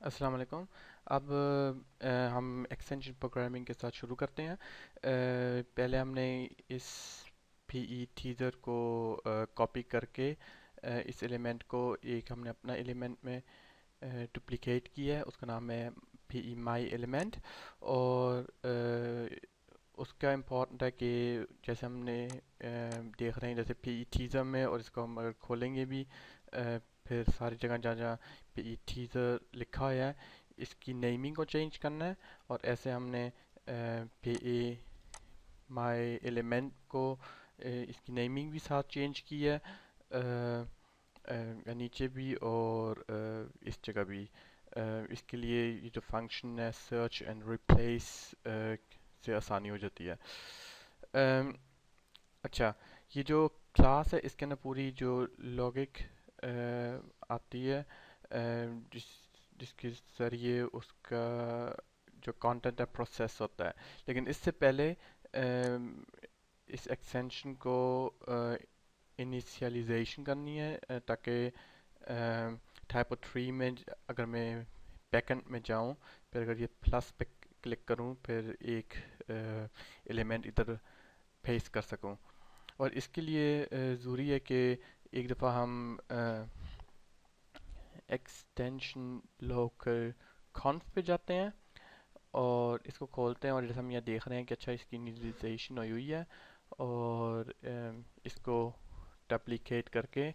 السلام علیکم۔ اب ہم ایکسٹینشن پروگرامنگ کے ساتھ شروع کرتے ہیں۔ پہلے ہم نے اس پی ای ٹیزر کو کاپی کر کے اس ایلیمنٹ کو ایک ہم نے اپنا ایلیمنٹ میں ڈپلیکیٹ کیا ہے، اس کا نام ہے پی ای مائی ایلیمنٹ۔ اور اس کا امپورٹنٹ ہے کہ جیسے ہم نے دیکھ رہے ہیں جیسے پی ای ٹیزر میں، اور اس کو ہم اگر کھولیں گے بھی پھر ساری جگہ جہاں جہاں پہ ای ٹیزر لکھا ہوا ہے اس کی نیمنگ کو چینج کرنا ہے۔ اور ایسے ہم نے پی اے مائی ایلیمنٹ کو اس کی نیمنگ بھی ساتھ چینج کی ہے، نیچے بھی اور اس جگہ بھی۔ اس کے لیے یہ جو فنکشن ہے سرچ اینڈ ریپلیس سے آسانی ہو جاتی ہے۔ ام، اچھا، یہ جو کلاس ہے اس کے اندر پوری جو لاجک آتی ہے، جس جس کے ذریعے اس کا جو کانٹینٹ ہے پروسیس ہوتا ہے۔ لیکن اس سے پہلے اس ایکسٹینشن کو انیشیلائزیشن کرنی ہے، تاکہ ٹائپو 3 میں اگر میں بیک اینڈ میں جاؤں، پھر اگر یہ پلس پہ کلک کروں پھر ایک ایلیمنٹ ادھر پیسٹ کر سکوں۔ اور اس کے لیے ضروری ہے کہ ایک دفعہ ہم ایکسٹینشن لوکل کانف پہ جاتے ہیں اور اس کو کھولتے ہیں، اور جیسے ہم یہاں دیکھ رہے ہیں کہ اچھا اس کی انیشلائزیشن ہوئی ہوئی ہے، اور اس کو ڈپلیکیٹ کر کے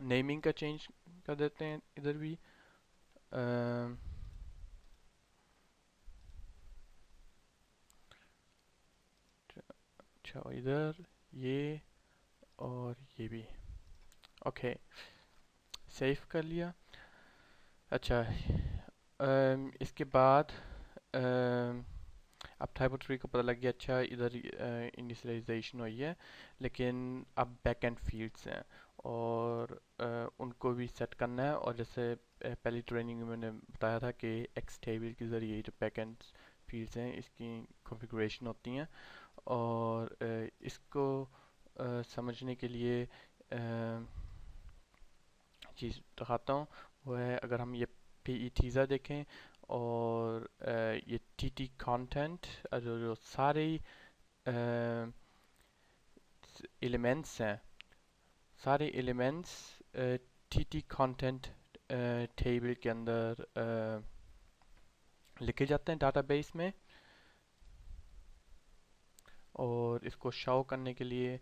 نیمنگ کا چینج کر دیتے ہیں ادھر بھی۔ ام، اچھا ادھر یہ اور یہ بھی اوکے سیو کر لیا۔ اچھا اس کے بعد اب ٹائپو 3 کو پتہ لگ گیا اچھا ادھر انیشلائزیشن ہوئی ہے، لیکن اب بیک اینڈ فیلڈس ہیں اور ان کو بھی سیٹ کرنا ہے۔ اور جیسے پہلی ٹریننگ میں نے بتایا تھا کہ ایکس ٹیبل کے ذریعے جو بیک اینڈ فیلڈس ہیں اس کی کنفیگریشن ہوتی ہیں، اور اس کو سمجھنے کے لیے چیز دکھاتا ہوں۔ وہ ہے اگر ہم یہ پی ای ٹیزر دیکھیں اور یہ ٹی ٹی کانٹینٹ جو سارے ایلیمنٹس ہیں، سارے elements T T content table کے اندر لکھے جاتے ہیں ڈاٹا بیس میں۔ اور اس کو شو کرنے کے لیے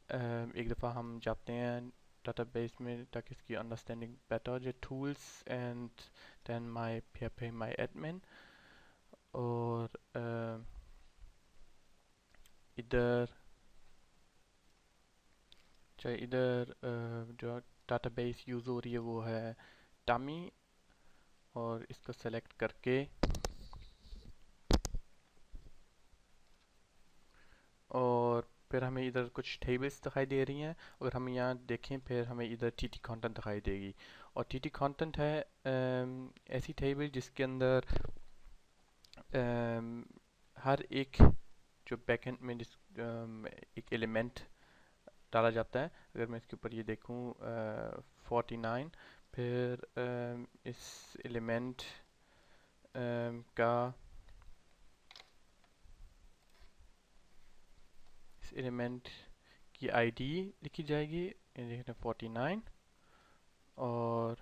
ایک دفعہ ہم جاتے ہیں ڈاٹا بیس میں تاکہ اس کی انڈرسٹینڈنگ بیٹر ہو جائے، tools and then my P F A my admin. اور ادھر چاہے ادھر جو ڈاٹا بیس یوز ہو رہی ہے وہ ہے ٹامی، اور اس کو سلیکٹ کر کے اور پھر ہمیں ادھر کچھ ٹیبلز دکھائی دے رہی ہیں۔ اگر ہم یہاں دیکھیں پھر ہمیں ادھر ٹی ٹی کانٹینٹ دکھائی دے گی، اور ٹی ٹی کانٹینٹ ہے ایسی ٹیبل جس کے اندر ہر ایک جو بیک اینڈ میں ایک ایلیمنٹ ڈالا جاتا ہے۔ اگر میں اس کے اوپر یہ دیکھوں 49، پھر اس ایلیمنٹ کا اس ایلیمنٹ کی آئی ڈی لکھی جائے گی، یہ دیکھتے ہیں 49، اور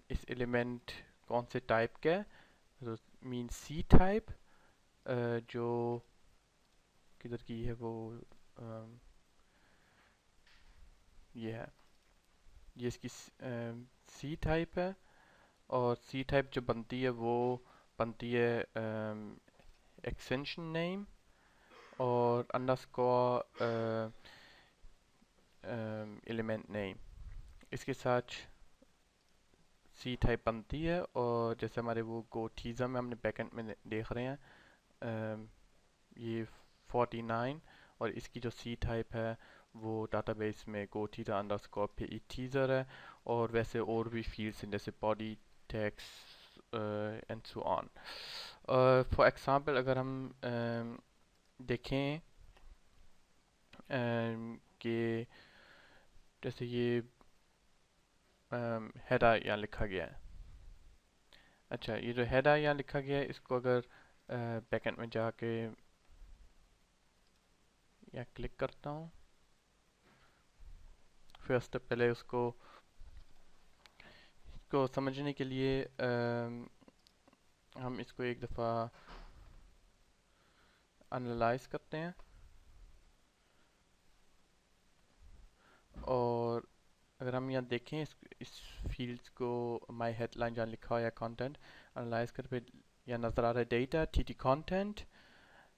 اس ایلیمنٹ کون سے ٹائپ کا ہے، مین سی ٹائپ، جو کدھر کی ہے وہ یہ ہے، یہ اس کی سی ٹائپ ہے۔ اور سی ٹائپ جو بنتی ہے وہ بنتی ہے ایکسٹینشن نیم اور انڈرسکور ایلیمنٹ نیم، اس کے ساتھ سی ٹائپ بنتی ہے۔ اور جیسے ہمارے وہ گوٹیزم میں ہم نے بیک اینڈ میں دیکھ رہے ہیں یہ 49، اور اس کی جو سی ٹائپ ہے وہ ڈاٹا بیس میں گوٹیزا انڈرسکور پہ ای ٹیزر ہے، اور ویسے اور بھی فیلڈس ہیں جیسے body text and so on. For example اگر ہم دیکھیں کہ جیسے یہ ہیڈا یہاں لکھا گیا ہے. اچھا یہ جو ہیڈا یہاں لکھا گیا ہے اس کو اگر بیک اینڈ میں جا کے یا کلک کرتا ہوں فرسٹ پہلے اس کو سمجھنے کے لیے ہم اس کو ایک دفعہ انالائز کرتے ہیں اور اگر ہم یہاں دیکھیں اس فیلڈز کو مائی ہیڈ لائن جہاں لکھا ہوا ہے کانٹینٹ انالائز کر پہ یہاں نظر آ رہا ہے ڈیٹا ٹی ٹی کانٹینٹ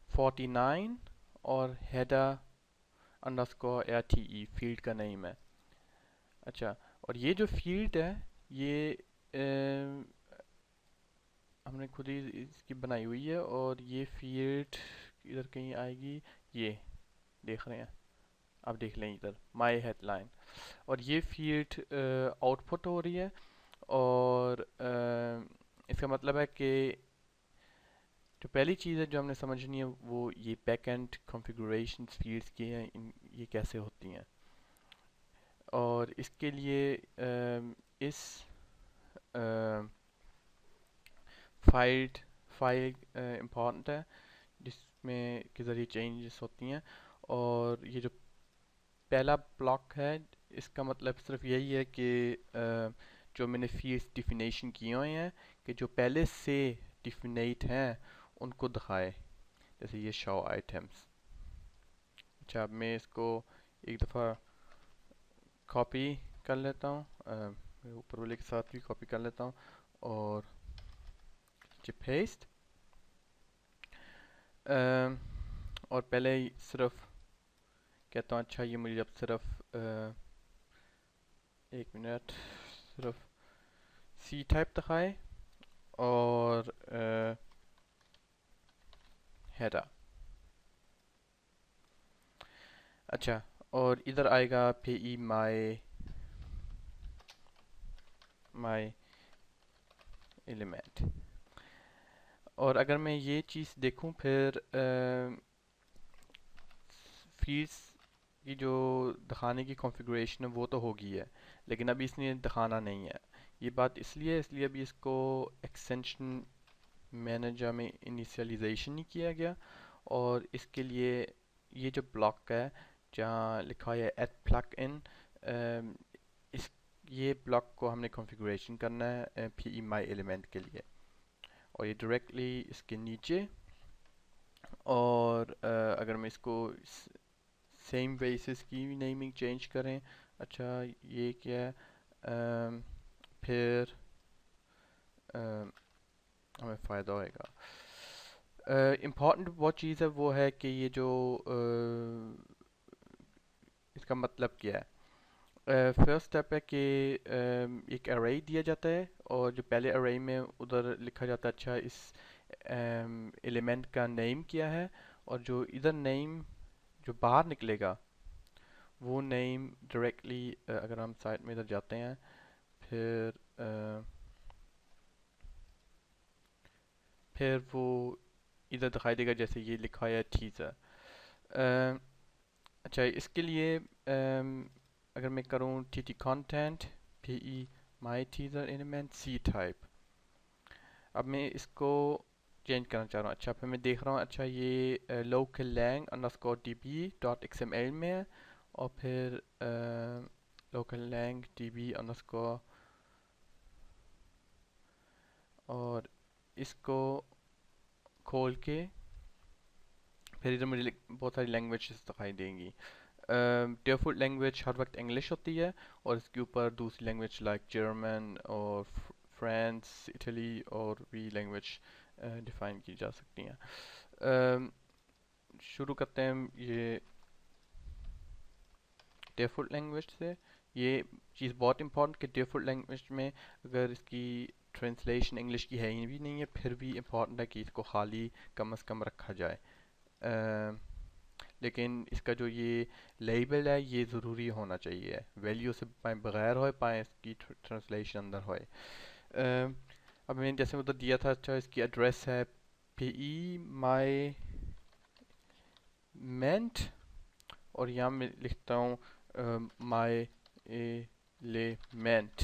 49 اور ہیڈا underscore A T E field کا نیم ہے. اچھا اور یہ جو فیلڈ ہے یہ ہم نے خود ہی اس کی بنائی ہوئی ہے اور یہ فیلڈ ادھر کہیں آئے گی. یہ دیکھ رہے ہیں آپ دیکھ لیں ادھر مائی ہیڈ لائن اور یہ فیلڈ آؤٹ پٹ ہو رہی ہے اور اس کا مطلب ہے کہ جو پہلی چیز ہے جو ہم نے سمجھنی ہے وہ یہ بیک اینڈ کنفیگوریشن فیلڈس کی ہیں یہ کیسے ہوتی ہیں اور اس کے لیے اس فائل امپورٹنٹ ہے جس میں کے ذریعے چینجز ہوتی ہیں اور یہ جو پہلا بلاک ہے اس کا مطلب صرف یہی ہے کہ جو میں نے فیلڈس ڈیفینیشن کیے ہوئے ہیں کہ جو پہلے سے ڈیفینیٹ ہیں ان کو دکھائے جیسے یہ شو آئٹمس. اچھا اب میں اس کو ایک دفعہ کاپی کر لیتا ہوں اوپر والے کے ساتھ بھی کاپی کر لیتا ہوں اور پیسٹ اور پہلے صرف کہتا ہوں اچھا یہ مجھے اب صرف ایک منٹ صرف سی ٹائپ دکھائے اور ہیڈا. اچھا اور ادھر آئے گا پی ای مائی ایلیمنٹ اور اگر میں یہ چیز دیکھوں پھر فیلڈس کی جو دکھانے کی کنفیگریشن ہے وہ تو ہوگی ہے لیکن ابھی اس نے دکھانا نہیں ہے. یہ بات اس لیے ابھی اس کو ایکسٹینشن مینیجر میں انیشیلائزیشن نہیں کیا گیا اور اس کے لیے یہ جو بلاک ہے جہاں لکھا ہے ایٹ پلگ ان اس یہ بلاک کو ہم نے کنفیگریشن کرنا ہے پی ای مائی ایلیمنٹ کے لیے اور یہ ڈائریکٹلی اس کے نیچے اور اگر میں اس کو سیم بیسس کی نیمنگ چینج کریں. اچھا یہ کیا ہے پھر ہمیں فائدہ ہوئے گا. امپورٹنٹ وہ چیز ہے وہ ہے کہ یہ جو اس کا مطلب کیا ہے. فرسٹ اسٹیپ ہے کہ ایک ارے دیا جاتا ہے اور جو پہلے ارے میں ادھر لکھا جاتا ہے اچھا اس ایلیمنٹ کا نیم کیا ہے اور جو ادھر نیم جو باہر نکلے گا وہ نیم ڈائریکٹلی اگر ہم سائٹ میں ادھر جاتے ہیں پھر وہ ادھر دکھائی دے گا جیسے یہ لکھا ہے ٹیزر. اچھا اس کے لیے اگر میں کروں ٹی ٹی کانٹینٹ پی ای مائی ٹیزر ایلیمنٹ سی ٹائپ اب میں اس کو چینج کرنا چاہ رہا ہوں. اچھا پھر میں دیکھ رہا ہوں اچھا یہ local lang underscore D B dot X M L میں ہے اور پھر local lang D B underscore اور اس کو کھول کے پھر ادھر مجھے بہت ساری لینگویجز دکھائی دیں گی. ڈیفالٹ لینگویج ہر وقت انگلش ہوتی ہے اور اس کے اوپر دوسری لینگویج لائک جرمن اور فرانس اٹلی اور بھی لینگویج ڈیفائن کی جا سکتی ہیں. شروع کرتے ہیں یہ ڈیفالٹ لینگویج سے. یہ چیز بہت امپورٹنٹ کہ ڈیفالٹ لینگویج میں اگر اس کی ٹرانسلیشن انگلش کی ہے ہی بھی نہیں ہے پھر بھی امپورٹنٹ ہے کہ اس کو خالی کم از کم رکھا جائے. لیکن اس کا جو یہ لیبل ہے یہ ضروری ہونا چاہیے ویلیو سے پائیں بغیر ہوئے پائیں اس کی ٹرانسلیشن اندر ہوئے. اب میں نے جیسے ادھر دیا تھا اچھا اس کی ایڈریس ہے پی ای مائی مینٹ اور یہاں میں لکھتا ہوں مائی ایلیمنٹ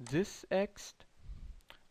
this x,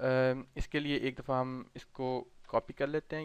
اس کے لیے ایک دفعہ ہم اس کو کاپی کر لیتے ہیں، یہ